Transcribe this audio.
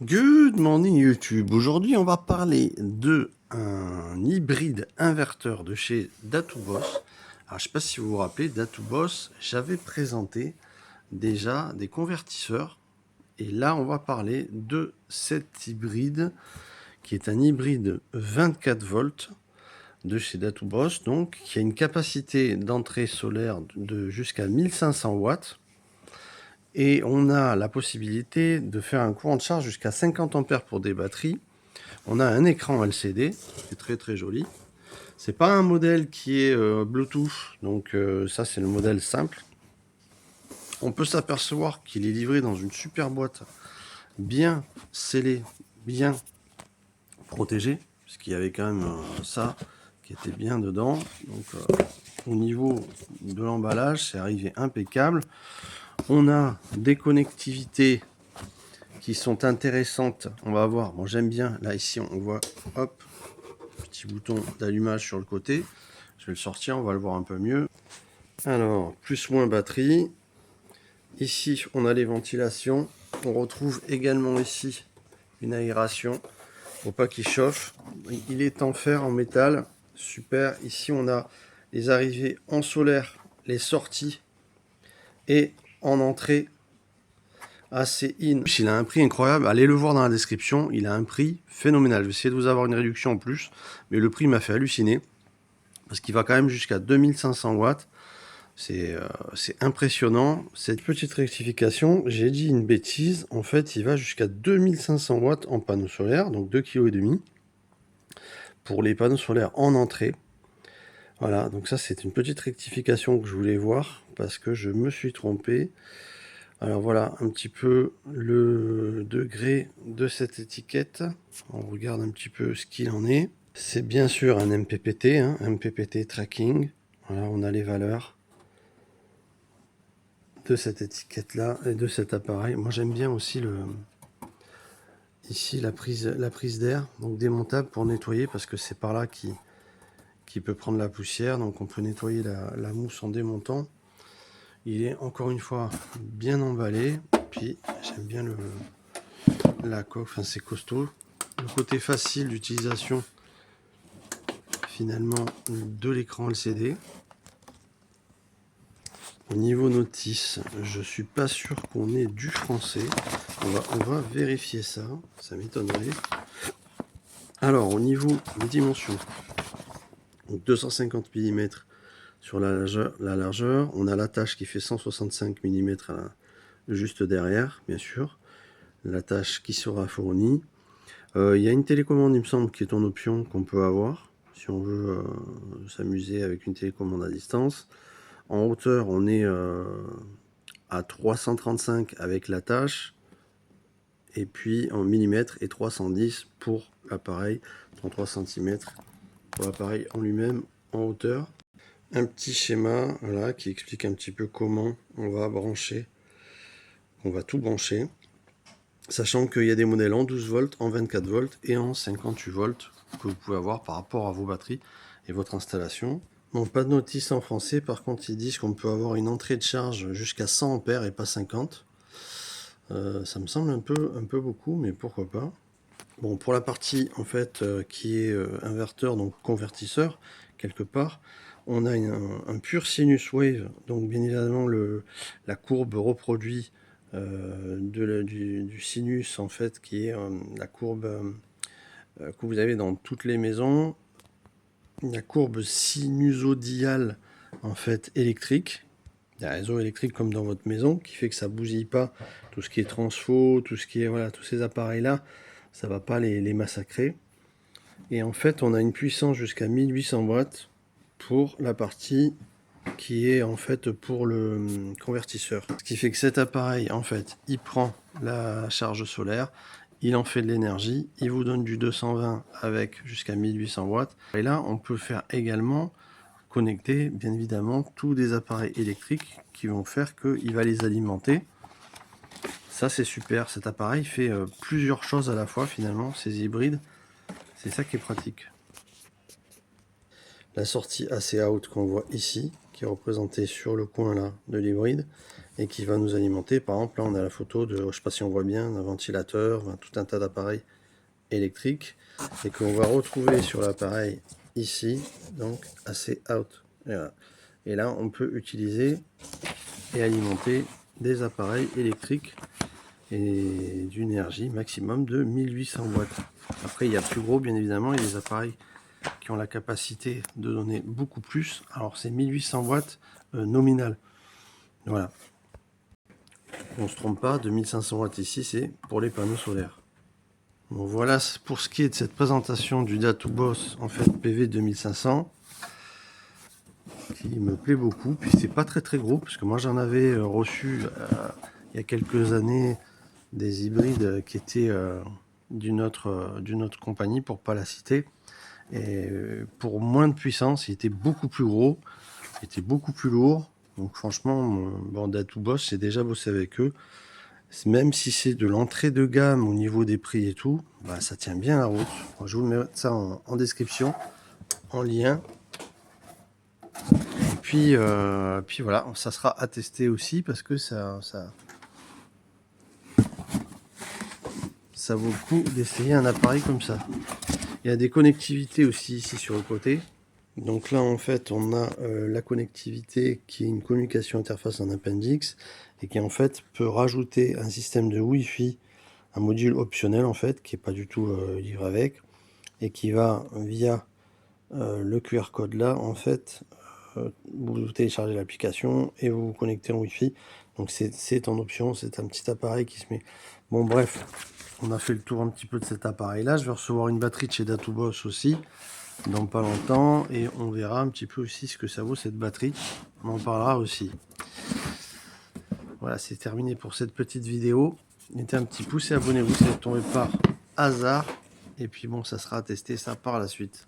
Good morning YouTube. Aujourd'hui, on va parler de un hybride inverteur de chez Datuboss. Alors, je ne sais pas si vous vous rappelez, Datuboss, j'avais présenté déjà des convertisseurs. Et là, on va parler de cet hybride qui est un hybride 24 volts de chez Datuboss, donc qui a une capacité d'entrée solaire de jusqu'à 1500 watts. Et on a la possibilité de faire un courant de charge jusqu'à 50 ampères pour des batteries. On a un écran LCD qui est très très joli. C'est pas un modèle qui est Bluetooth, donc ça c'est le modèle simple. On peut s'apercevoir qu'il est livré dans une super boîte, bien scellée, bien protégée, parce qu'il y avait quand même ça qui était bien dedans. Donc au niveau de l'emballage, c'est arrivé impeccable. On a des connectivités qui sont intéressantes. On va voir. Bon, j'aime bien. Là, ici, on voit, hop, petit bouton d'allumage sur le côté. Je vais le sortir, on va le voir un peu mieux. Alors, plus moins batterie. Ici, on a les ventilations. On retrouve également ici une aération pour pas qu'il chauffe. Il est en fer, en métal. Super. Ici, on a les arrivées en solaire, les sorties et en entrée assez in. Il a un prix incroyable, allez le voir dans la description, il a un prix phénoménal. Je vais essayer de vous avoir une réduction en plus, mais le prix m'a fait halluciner, parce qu'il va quand même jusqu'à 2500 watts. C'est impressionnant. Cette petite rectification, j'ai dit une bêtise, en fait il va jusqu'à 2500 watts en panneau solaire, donc 2,5 kg pour les panneaux solaires en entrée. Voilà, donc ça c'est une petite rectification que je voulais voir, parce que je me suis trompé. Alors voilà un petit peu le degré de cette étiquette. On regarde un petit peu ce qu'il en est. C'est bien sûr un MPPT, hein, MPPT tracking. Voilà, on a les valeurs de cette étiquette là et de cet appareil. Moi j'aime bien aussi ici la prise d'air, donc démontable pour nettoyer, parce que c'est par là qui peut prendre la poussière. Donc on peut nettoyer la mousse en démontant. Il est encore une fois bien emballé. Puis j'aime bien la coque, enfin c'est costaud. Le côté facile d'utilisation finalement de l'écran LCD. Au niveau notice, je suis pas sûr qu'on ait du français. On va vérifier ça, ça m'étonnerait. Alors au niveau des dimensions, donc 250 mm sur la largeur, on a l'attache qui fait 165 mm juste derrière, bien sûr. L'attache qui sera fournie. Il y a une télécommande, il me semble, qui est en option qu'on peut avoir si on veut s'amuser avec une télécommande à distance. En hauteur, on est à 335 avec l'attache, et puis en millimètres et 310 pour l'appareil, 33 cm pour l'appareil en lui-même en hauteur. Un petit schéma voilà, qui explique un petit peu comment on va brancher, on va tout brancher. Sachant qu'il y a des modèles en 12 volts, en 24 volts et en 58 volts que vous pouvez avoir par rapport à vos batteries et votre installation. Bon, pas de notice en français, par contre ils disent qu'on peut avoir une entrée de charge jusqu'à 100 ampères et pas 50. Ça me semble un peu beaucoup, mais pourquoi pas. Bon, pour la partie en fait qui est inverteur, donc convertisseur, quelque part, on a un pur sinus wave, donc bien évidemment la courbe reproduit du sinus en fait, qui est la courbe que vous avez dans toutes les maisons, la courbe sinusodiale en fait électrique. Il y a un réseau électrique comme dans votre maison qui fait que ça bousille pas tout ce qui est transfo, tout ce qui est voilà, tous ces appareils là, ça va pas les massacrer. Et en fait on a une puissance jusqu'à 1800 watts pour la partie qui est en fait pour le convertisseur. Ce qui fait que cet appareil en fait il prend la charge solaire, il en fait de l'énergie, il vous donne du 220 avec jusqu'à 1800 watts. Et là on peut faire également connecter bien évidemment tous des appareils électriques qui vont faire qu'il va les alimenter. Ça c'est super, cet appareil fait plusieurs choses à la fois finalement, ces hybrides, c'est ça qui est pratique. La sortie AC out qu'on voit ici, qui est représenté sur le coin là de l'hybride et qui va nous alimenter. Par exemple, là on a la photo de, je sais pas si on voit bien, un ventilateur, tout un tas d'appareils électriques et qu'on va retrouver sur l'appareil ici, donc AC out. Et, voilà. Et là on peut utiliser et alimenter des appareils électriques et d'une énergie maximum de 1800 watts. Après il y a plus gros bien évidemment, il y a des appareils qui ont la capacité de donner beaucoup plus. Alors c'est 1800 watts nominal. Voilà. On se trompe pas, 2500 watts ici, c'est pour les panneaux solaires. Bon, voilà pour ce qui est de cette présentation du Datoboss en fait PV 2500 qui me plaît beaucoup. Puis c'est pas très gros parce que moi j'en avais reçu il y a quelques années des hybrides qui étaient d'une autre compagnie pour pas la citer. Et pour moins de puissance, il était beaucoup plus gros, il était beaucoup plus lourd. Donc franchement, bon, Datoboss, j'ai déjà bossé avec eux. Même si c'est de l'entrée de gamme au niveau des prix et tout, bah, ça tient bien la route. Moi, je vous mets ça en description, en lien. Et puis voilà, ça sera à tester aussi parce que ça vaut le coup d'essayer un appareil comme ça. Il y a des connectivités aussi ici sur le côté. Donc là en fait on a la connectivité qui est une communication interface en appendix et qui en fait peut rajouter un système de Wi-Fi, un module optionnel en fait qui est pas du tout livré avec et qui va via le QR code là en fait vous téléchargez l'application et vous vous connectez en Wi-Fi. Donc c'est en option, c'est un petit appareil qui se met. Bon bref, on a fait le tour un petit peu de cet appareil là. Je vais recevoir une batterie de chez Datoboss aussi dans pas longtemps et on verra un petit peu aussi ce que ça vaut cette batterie, on en parlera aussi. Voilà, c'est terminé pour cette petite vidéo. Mettez un petit pouce et abonnez-vous si vous êtes tombé par hasard et puis bon, ça sera testé ça par la suite.